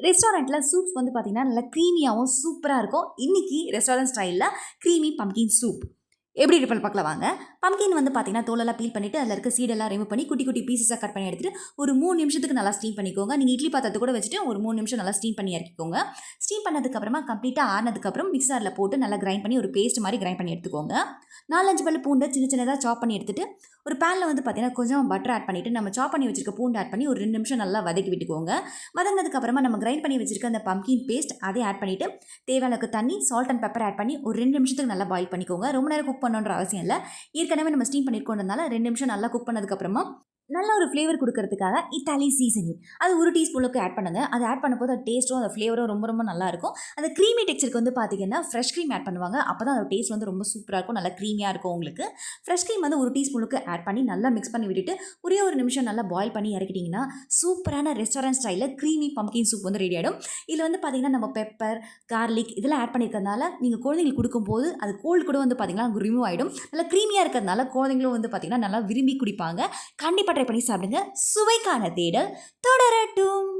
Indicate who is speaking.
Speaker 1: ரெஸ்டாரண்ட்டில் சூப்ஸ் வந்து பார்த்தீங்கன்னா, நல்லா க்ரீமியாவும் சூப்பரா இருக்கும். இன்னைக்கு ரெஸ்டாரண்ட் ஸ்டைல்ல க்ரீமி பம்ப்கின் சூப் எப்படி இருப்பல் பார்க்கலாம் வாங்க. பம்ப்கின் வந்து பார்த்தீங்கன்னா, தோலெல்லாம் பீல் பண்ணிட்டு, அதில இருக்க சீடெல்லாம் ரிமூவ் பண்ணி, குட்டி குட்டி பீஸஸா கட் பண்ணி எடுத்துட்டு, ஒரு 3 நிமிஷத்துக்கு நல்லா ஸ்டீம் பண்ணிக்கோங்க. நீங்க இட்லி பாத்திரத்த கூட வச்சுட்டு, ஒரு 3 நிமிஷம் நல்லா ஸ்டீம் பண்ணி இறக்கிக்கோங்க. ஸ்டீம் பண்ணதுக்கப்புறமா கம்ப்ளீட்டா ஆறுனதுக்கப்புறம் மிக்ஸர்ல போட்டு நல்லா கிரைண்ட் பண்ணி, ஒரு பேஸ்ட் மாரி கிரைண்ட் பண்ணி எடுத்துக்கோங்க. 4, 5 பல்லு பூண்ட சின்ன சின்னதா சாப் பண்ணி எடுத்துட்டு, ஒரு பேன்ல வந்து பார்த்தீங்கன்னா, கொஞ்சம் பட்டர் ஆட் பண்ணிட்டு, நம்ம சாப் பண்ணி வச்சிருக்க பூண்டு ஆட் பண்ணி, ஒரு 2 நிமிஷம் நல்லா வதக்கி விட்டுக்கோங்க. வதங்கினதுக்கு அப்புறமா நம்ம கிரைண்ட் பண்ணி வச்சிருக்க அந்த பம்ப்கின் பேஸ்ட் அதையும் ஆட் பண்ணிட்டு, தேவையான அளவுக்கு தண்ணி, சால்ட் அண்ட் பெப்பர் ஆட் பண்ணி ஒரு 2 நிமிஷத்துக்கு நல்லா பாயில் பண்ணிக்கோங்க. ரொம்ப நேரம் குக் பண்ணணுன்ற அவசியம் இல்ல. ஏற்கனவே நம்ம ஸ்டீம் பண்ணியிருக்கோன்றதுனால 2 நிமிஷம் நல்லா குக் பண்ணதுக்கப்புறமா நல்ல ஒரு ஃப்ளேவர் குடுக்கறதுக்காக இத்தாலி சீசனிங் அது 1 டீஸ்பூனுக்கு ஆட் பண்ணுங்க. அது ஆட் பண்ணும்போது அது டேஸ்ட்டும், அந்த ஃப்ளேவரும் ரொம்ப ரொம்ப நல்லாயிருக்கும். அந்த க்ரீமி டெக்ஸ்சருக்கு வந்து பார்த்தீங்கன்னா, ஃப்ரெஷ் க்ரீம் ஆட் பண்ணுவாங்க. அப்பதான் அதோட டேஸ்ட் வந்து ரொம்ப சூப்பரா இருக்கும். நல்லா க்ரீமியா இருக்கும் உங்களுக்கு. ஃப்ரெஷ் க்ரீம் வந்து 1 டீஸ்பூனுக்கு ஆட் பண்ணி நல்லா மிக்ஸ் பண்ணி விட்டுட்டு, ஒரே ஒரு நிமிஷம் நல்லா பாயில் பண்ணி இறக்கிட்டீங்கன்னா, சூப்பரான ரெஸ்டாரண்ட் ஸ்டைல்ல க்ரீமி பம்ப்கின் சூப் வந்து ரெடி ஆயிடும். இதுல வந்து பார்த்தீங்கன்னா, நம்ம பெப்பர், கார்லிக் இதெல்லாம் ஆட் பண்ணியிருக்கிறதுனால, நீங்க குழந்தைங்களுக்கு குடுக்கும்போது, அது கோல்டு கூட வந்து பார்த்தீங்கன்னா, ரிமூவ் ஆயிடும். நல்லா க்ரீமியா இருக்கிறதுனால, குழந்தைங்களும் வந்து பார்த்தீங்கன்னா, நல்லா விரும்பி குடிப்பாங்க. கண்டிப்பா ட்ரை பண்ணி சாப்பிடுங்க. சுவைக்கான தேடல் தொடரட்டும்.